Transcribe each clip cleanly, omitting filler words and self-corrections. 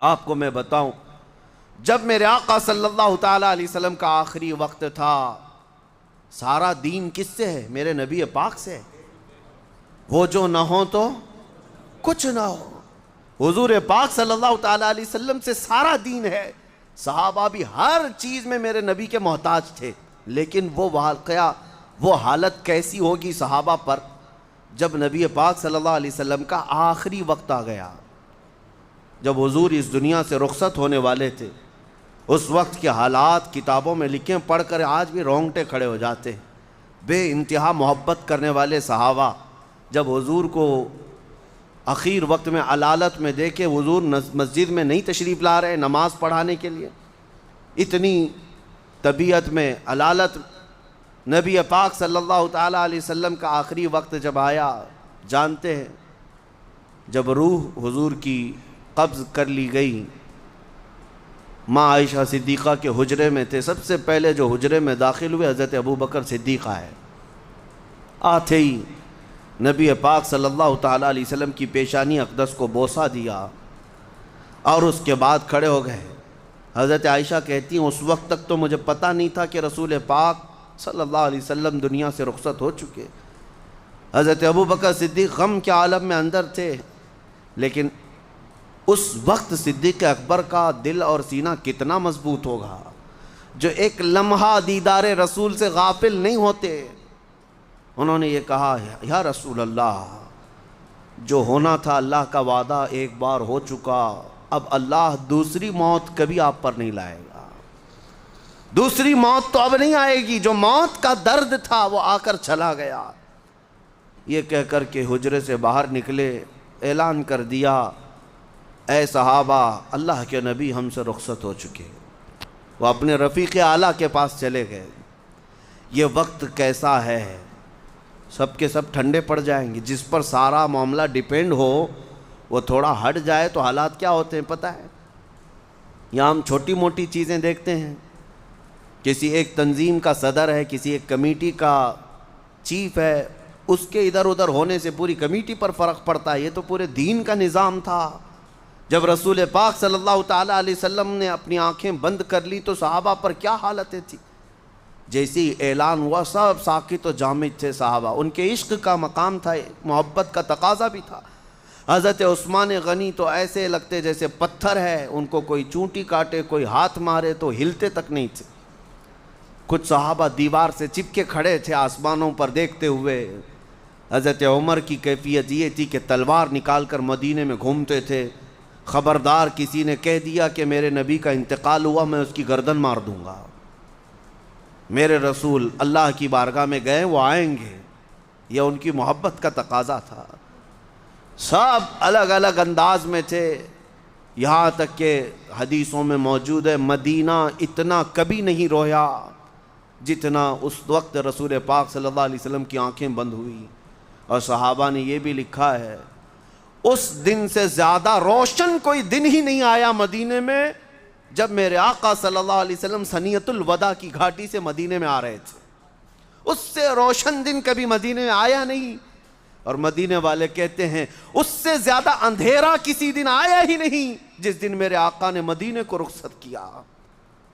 آپ کو میں بتاؤں، جب میرے آقا صلی اللہ تعالیٰ علیہ وسلم کا آخری وقت تھا، سارا دین کس سے ہے؟ میرے نبی پاک سے ہے۔ وہ جو نہ ہو تو کچھ نہ ہو، حضور پاک صلی اللہ تعالیٰ علیہ وسلم سے سارا دین ہے۔ صحابہ بھی ہر چیز میں میرے نبی کے محتاج تھے، لیکن وہ واقعہ، وہ حالت کیسی ہوگی صحابہ پر جب نبی پاک صلی اللہ علیہ وسلم کا آخری وقت آ گیا، جب حضور اس دنیا سے رخصت ہونے والے تھے۔ اس وقت کے حالات کتابوں میں لکھیں، پڑھ کر آج بھی رونگٹے کھڑے ہو جاتے ہیں۔ بے انتہا محبت کرنے والے صحابہ جب حضور کو اخیر وقت میں علالت میں دیکھے، حضور مسجد میں نہیں تشریف لا رہے نماز پڑھانے کے لیے، اتنی طبیعت میں علالت، نبی پاک صلی اللہ تعالیٰ علیہ وسلم کا آخری وقت جب آیا، جانتے ہیں جب روح حضور کی قبض کر لی گئی، ماں عائشہ صدیقہ کے حجرے میں تھے، سب سے پہلے جو حجرے میں داخل ہوئے حضرت ابوبکر صدیق آئے۔ آتے ہی نبی پاک صلی اللہ تعالیٰ علیہ وسلم کی پیشانی اقدس کو بوسہ دیا اور اس کے بعد کھڑے ہو گئے۔ حضرت عائشہ کہتی ہیں اس وقت تک تو مجھے پتہ نہیں تھا کہ رسول پاک صلی اللہ علیہ وسلم دنیا سے رخصت ہو چکے۔ حضرت ابوبکر صدیق غم کے عالم میں اندر تھے، لیکن اس وقت صدیق اکبر کا دل اور سینہ کتنا مضبوط ہوگا جو ایک لمحہ دیدار رسول سے غافل نہیں ہوتے۔ انہوں نے یہ کہا، یا رسول اللہ، جو ہونا تھا اللہ کا وعدہ ایک بار ہو چکا، اب اللہ دوسری موت کبھی آپ پر نہیں لائے گا، دوسری موت تو اب نہیں آئے گی، جو موت کا درد تھا وہ آ کر چلا گیا۔ یہ کہہ کر کے حجرے سے باہر نکلے، اعلان کر دیا، اے صحابہ، اللہ کے نبی ہم سے رخصت ہو چکے۔ وہ اپنے رفیق اعلیٰ کے پاس چلے گئے۔ یہ وقت کیسا ہے، سب کے سب ٹھنڈے پڑ جائیں گے۔ جس پر سارا معاملہ ڈیپینڈ ہو وہ تھوڑا ہٹ جائے تو حالات کیا ہوتے ہیں پتہ ہے؟ یہاں ہم چھوٹی موٹی چیزیں دیکھتے ہیں، کسی ایک تنظیم کا صدر ہے، کسی ایک کمیٹی کا چیف ہے، اس کے ادھر ادھر ہونے سے پوری کمیٹی پر فرق پڑتا ہے۔ یہ تو پورے دین کا نظام تھا۔ جب رسول پاک صلی اللہ تعالیٰ علیہ وسلم نے اپنی آنکھیں بند کر لی تو صحابہ پر کیا حالتیں تھیں؟ جیسی اعلان ہوا سب ساکت و جامد تھے صحابہ، ان کے عشق کا مقام تھا، محبت کا تقاضا بھی تھا۔ حضرت عثمان غنی تو ایسے لگتے جیسے پتھر ہے، ان کو کوئی چونٹی کاٹے، کوئی ہاتھ مارے تو ہلتے تک نہیں تھے۔ کچھ صحابہ دیوار سے چپکے کھڑے تھے آسمانوں پر دیکھتے ہوئے۔ حضرت عمر کی کیفیت یہ تھی کہ تلوار نکال کر مدینے میں گھومتے تھے، خبردار کسی نے کہہ دیا کہ میرے نبی کا انتقال ہوا، میں اس کی گردن مار دوں گا۔ میرے رسول اللہ کی بارگاہ میں گئے، وہ آئیں گے، یہ ان کی محبت کا تقاضا تھا۔ سب الگ الگ انداز میں تھے، یہاں تک کہ حدیثوں میں موجود ہے مدینہ اتنا کبھی نہیں رویا جتنا اس وقت رسول پاک صلی اللہ علیہ وسلم کی آنکھیں بند ہوئی۔ اور صحابہ نے یہ بھی لکھا ہے، اس دن سے زیادہ روشن کوئی دن ہی نہیں آیا مدینے میں جب میرے آقا صلی اللہ علیہ وسلم ثنیۃ الوداع کی گھاٹی سے مدینے میں آ رہے تھے۔ اس سے روشن دن کبھی مدینے میں آیا نہیں، اور مدینے والے کہتے ہیں اس سے زیادہ اندھیرا کسی دن آیا ہی نہیں جس دن میرے آقا نے مدینے کو رخصت کیا،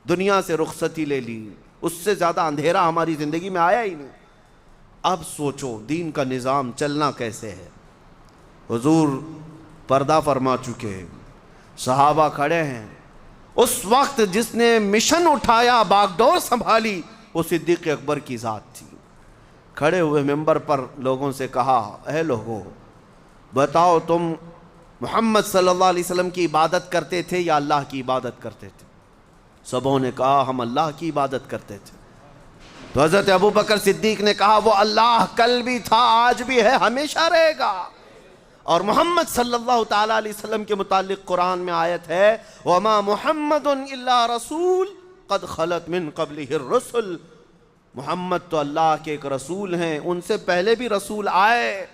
دنیا سے رخصتی لے لی۔ اس سے زیادہ اندھیرا ہماری زندگی میں آیا ہی نہیں۔ اب سوچو دین کا نظام چلنا کیسے ہے۔ حضور پردہ فرما چکے، صحابہ کھڑے ہیں۔ اس وقت جس نے مشن اٹھایا، باغ ڈور سنبھالی، وہ صدیق اکبر کی ذات تھی۔ کھڑے ہوئے ممبر پر لوگوں سے کہا، اے لوگو بتاؤ تم محمد صلی اللہ علیہ وسلم کی عبادت کرتے تھے یا اللہ کی عبادت کرتے تھے؟ سبوں نے کہا ہم اللہ کی عبادت کرتے تھے۔ تو حضرت ابوبکر صدیق نے کہا وہ اللہ کل بھی تھا، آج بھی ہے، ہمیشہ رہے گا۔ اور محمد صلی اللہ تعالیٰ علیہ وسلم کے متعلق قرآن میں آیت ہے، وَمَا مُحَمَّدٌ إِلَّا رَسُولٌ قَدْ خَلَتْ مِن قَبْلِهِ الرُّسُلُ۔ محمد تو اللہ کے ایک رسول ہیں، ان سے پہلے بھی رسول آئے،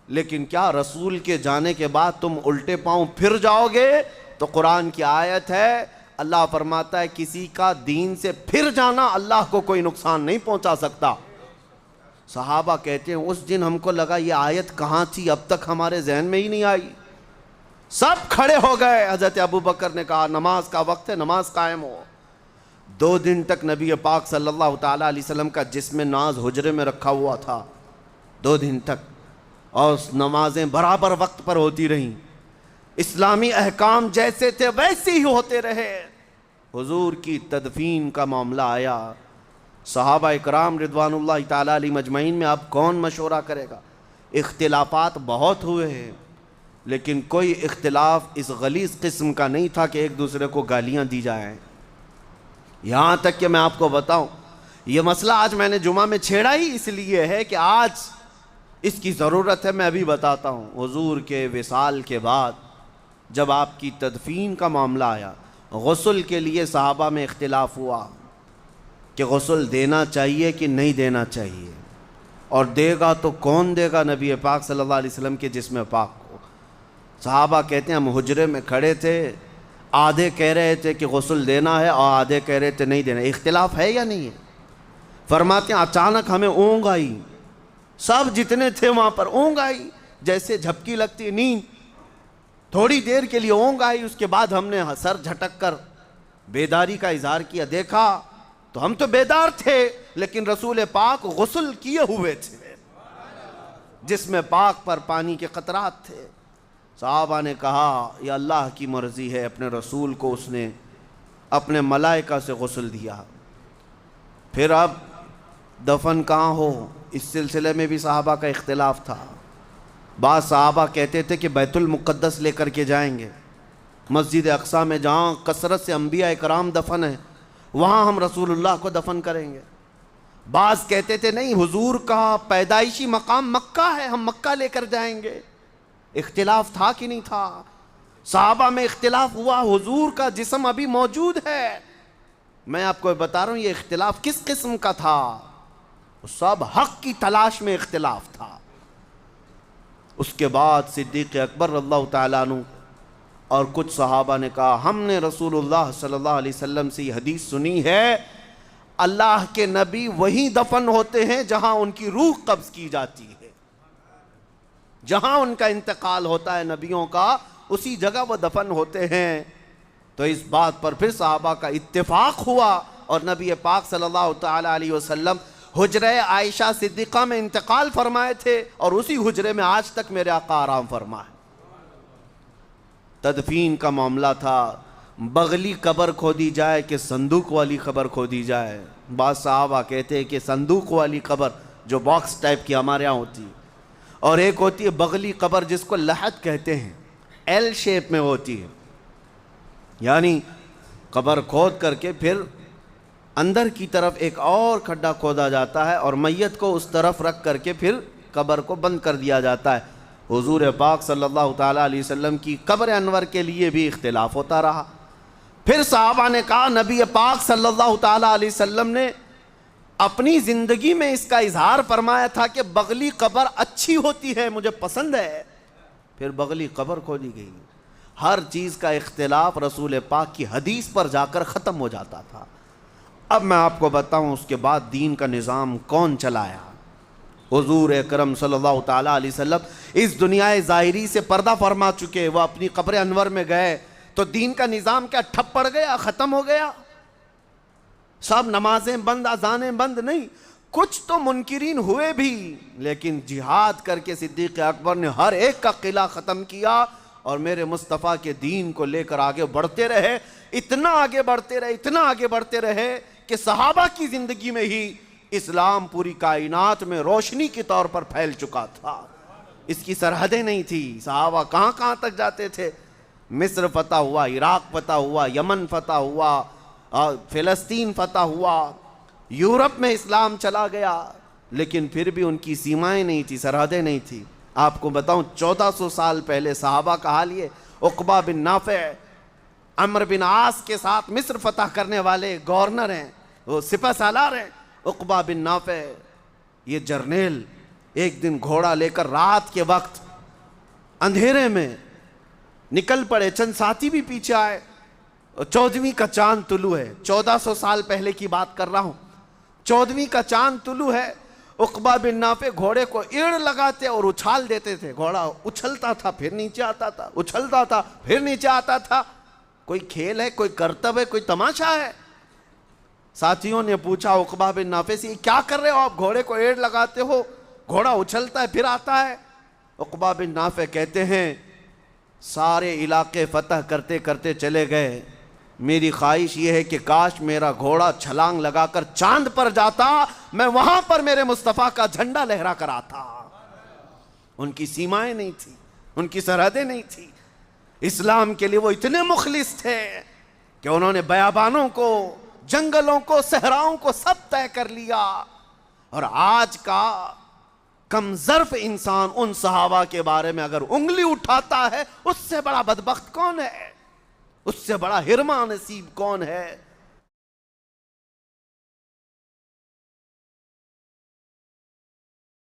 لیکن کیا رسول کے جانے کے بعد تم الٹے پاؤں پھر جاؤ گے؟ تو قرآن کی آیت ہے، اللہ فرماتا ہے کسی کا دین سے پھر جانا اللہ کو کوئی نقصان نہیں پہنچا سکتا۔ صحابہ کہتے ہیں اس دن ہم کو لگا یہ آیت کہاں تھی، اب تک ہمارے ذہن میں ہی نہیں آئی۔ سب کھڑے ہو گئے. حضرت ابو بکر نے کہا نماز کا وقت ہے, نماز قائم ہو. 2 دن تک نبی پاک صلی اللہ تعالیٰ علیہ وسلم کا جسم ناز حجرے میں رکھا ہوا تھا, 2 دن تک, اور نمازیں برابر وقت پر ہوتی رہیں. اسلامی احکام جیسے تھے ویسے ہی ہوتے رہے. حضور کی تدفین کا معاملہ آیا. صحابہ اکرام رضوان اللہ تعالیٰ علیہ مجمعین میں اب کون مشورہ کرے گا؟ اختلافات بہت ہوئے ہیں, لیکن کوئی اختلاف اس غلیظ قسم کا نہیں تھا کہ ایک دوسرے کو گالیاں دی جائیں. یہاں تک کہ میں آپ کو بتاؤں, یہ مسئلہ آج میں نے جمعہ میں چھیڑا ہی اس لیے ہے کہ آج اس کی ضرورت ہے. میں ابھی بتاتا ہوں. حضور کے وصال کے بعد جب آپ کی تدفین کا معاملہ آیا, غسل کے لیے صحابہ میں اختلاف ہوا کہ غسل دینا چاہیے کہ نہیں دینا چاہیے, اور دے گا تو کون دے گا؟ نبی پاک صلی اللہ علیہ وسلم کے جسم پاک کو. صحابہ کہتے ہیں ہم حجرے میں کھڑے تھے, آدھے کہہ رہے تھے کہ غسل دینا ہے اور آدھے کہہ رہے تھے نہیں دینا. اختلاف ہے یا نہیں ہے؟ فرماتے ہیں اچانک ہمیں اونگ آئی, سب جتنے تھے وہاں پر اونگ آئی, جیسے جھپکی لگتی نیند. تھوڑی دیر کے لیے اونگ آئی, اس کے بعد ہم نے سر جھٹک کر بیداری کا اظہار کیا. دیکھا تو ہم تو بیدار تھے, لیکن رسول پاک غسل کیے ہوئے تھے, جسم پاک پر پانی کے قطرات تھے. صحابہ نے کہا یہ اللہ کی مرضی ہے, اپنے رسول کو اس نے اپنے ملائکہ سے غسل دیا. پھر اب دفن کہاں ہو, اس سلسلے میں بھی صحابہ کا اختلاف تھا. بعض صحابہ کہتے تھے کہ بیت المقدس لے کر کے جائیں گے, مسجد اقصیٰ میں جہاں کثرت سے انبیاء اکرام دفن ہیں وہاں ہم رسول اللہ کو دفن کریں گے. بعض کہتے تھے نہیں, حضور کا پیدائشی مقام مکہ ہے, ہم مکہ لے کر جائیں گے. اختلاف تھا کہ نہیں تھا؟ صحابہ میں اختلاف ہوا. حضور کا جسم ابھی موجود ہے. میں آپ کو بتا رہا ہوں یہ اختلاف کس قسم کا تھا. سب حق کی تلاش میں اختلاف تھا. اس کے بعد صدیق اکبر رضی اللہ تعالیٰ عنہ اور کچھ صحابہ نے کہا ہم نے رسول اللہ صلی اللہ علیہ وسلم سے یہ حدیث سنی ہے, اللہ کے نبی وہیں دفن ہوتے ہیں جہاں ان کی روح قبض کی جاتی ہے, جہاں ان کا انتقال ہوتا ہے نبیوں کا اسی جگہ وہ دفن ہوتے ہیں. تو اس بات پر پھر صحابہ کا اتفاق ہوا, اور نبی پاک صلی اللہ تعالیٰ علیہ وسلم حجرہ عائشہ صدیقہ میں انتقال فرمائے تھے, اور اسی حجرے میں آج تک میرے آقا آرام فرمائے. تدفین کا معاملہ تھا, بغلی قبر کھودی جائے کہ صندوق والی قبر کھودی جائے. بعض صحابہ کہتے ہیں کہ صندوق والی قبر جو باکس ٹائپ کی ہمارے ہاں ہوتی ہے, اور ایک ہوتی ہے بغلی قبر جس کو لحد کہتے ہیں, ایل شیپ میں ہوتی ہے, یعنی قبر کھود کر کے پھر اندر کی طرف ایک اور کھڈا کھودا جاتا ہے اور میت کو اس طرف رکھ کر کے پھر قبر کو بند کر دیا جاتا ہے. حضور پاک صلی اللہ تعالیٰ علیہ وسلم کی قبر انور کے لیے بھی اختلاف ہوتا رہا. پھر صحابہ نے کہا نبی پاک صلی اللہ تعالیٰ علیہ وسلم نے اپنی زندگی میں اس کا اظہار فرمایا تھا کہ بغلی قبر اچھی ہوتی ہے, مجھے پسند ہے. پھر بغلی قبر کھودی گئی. ہر چیز کا اختلاف رسول پاک کی حدیث پر جا کر ختم ہو جاتا تھا. اب میں آپ کو بتاؤں اس کے بعد دین کا نظام کون چلایا. حضور اکرم صلی اللہ تعالیٰ علیہ وسلم اس دنیا ظاہری سے پردہ فرما چکے, وہ اپنی قبر انور میں گئے تو دین کا نظام کیا ٹھپ پڑ گیا, ختم ہو گیا؟ سب نمازیں بند, اذانیں بند نہیں, کچھ تو منکرین ہوئے بھی, لیکن جہاد کر کے صدیق اکبر نے ہر ایک کا قلعہ ختم کیا اور میرے مصطفیٰ کے دین کو لے کر آگے بڑھتے رہے. اتنا آگے بڑھتے رہے, اتنا آگے بڑھتے رہے کہ صحابہ کی زندگی میں ہی اسلام پوری کائنات میں روشنی کے طور پر پھیل چکا تھا. اس کی سرحدیں نہیں تھی. صحابہ کہاں کہاں تک جاتے تھے. مصر فتح ہوا, عراق فتح ہوا, یمن فتح ہوا, فلسطین فتح ہوا, یورپ میں اسلام چلا گیا, لیکن پھر بھی ان کی سیمائیں نہیں تھی, سرحدیں نہیں تھی. آپ کو بتاؤں 1400 سال پہلے صحابہ کا حال یہ, عقبہ بن نافع عمرو بن عاص کے ساتھ مصر فتح کرنے والے گورنر ہیں, وہ سپہ سالار ہیں. عقبہ بن نافع یہ جرنیل ایک دن گھوڑا لے کر رات کے وقت اندھیرے میں نکل پڑے, چند ساتھی بھی پیچھے آئے. 14ویں کا چاند طلوع ہے, 1400 سال پہلے کی بات کر رہا ہوں. 14ویں کا چاند طلوع ہے, عقبہ بن نافع گھوڑے کو ایڑ لگاتے اور اچھال دیتے تھے، گھوڑا اچھلتا تھا پھر نیچے آتا تھا، اچھلتا تھا پھر نیچے آتا تھا۔ کوئی کھیل ہے، کوئی کرتب ہے، کوئی تماشا ہے؟ ساتھیوں نے پوچھا عقبہ بن نافع سے، کیا کر رہے ہو آپ؟ گھوڑے کو ایڑ لگاتے ہو، گھوڑا اچھلتا ہے پھر آتا ہے۔ عقبہ بن نافع کہتے ہیں سارے علاقے فتح کرتے کرتے چلے گئے، میری خواہش یہ ہے کہ کاش میرا گھوڑا چھلانگ لگا کر چاند پر جاتا، میں وہاں پر میرے مصطفیٰ کا جھنڈا لہرا کر آتا۔ ان کی سیمائیں نہیں تھی، ان کی سرحدیں نہیں تھی۔ اسلام کے لیے وہ اتنے مخلص تھے کہ انہوں نے بیابانوں کو، جنگلوں کو، صحراؤں کو سب طے کر لیا۔ اور آج کا کم ظرف انسان ان صحابہ کے بارے میں اگر انگلی اٹھاتا ہے، اس سے بڑا بدبخت کون ہے؟ اس سے بڑا ہرما نصیب کون ہے؟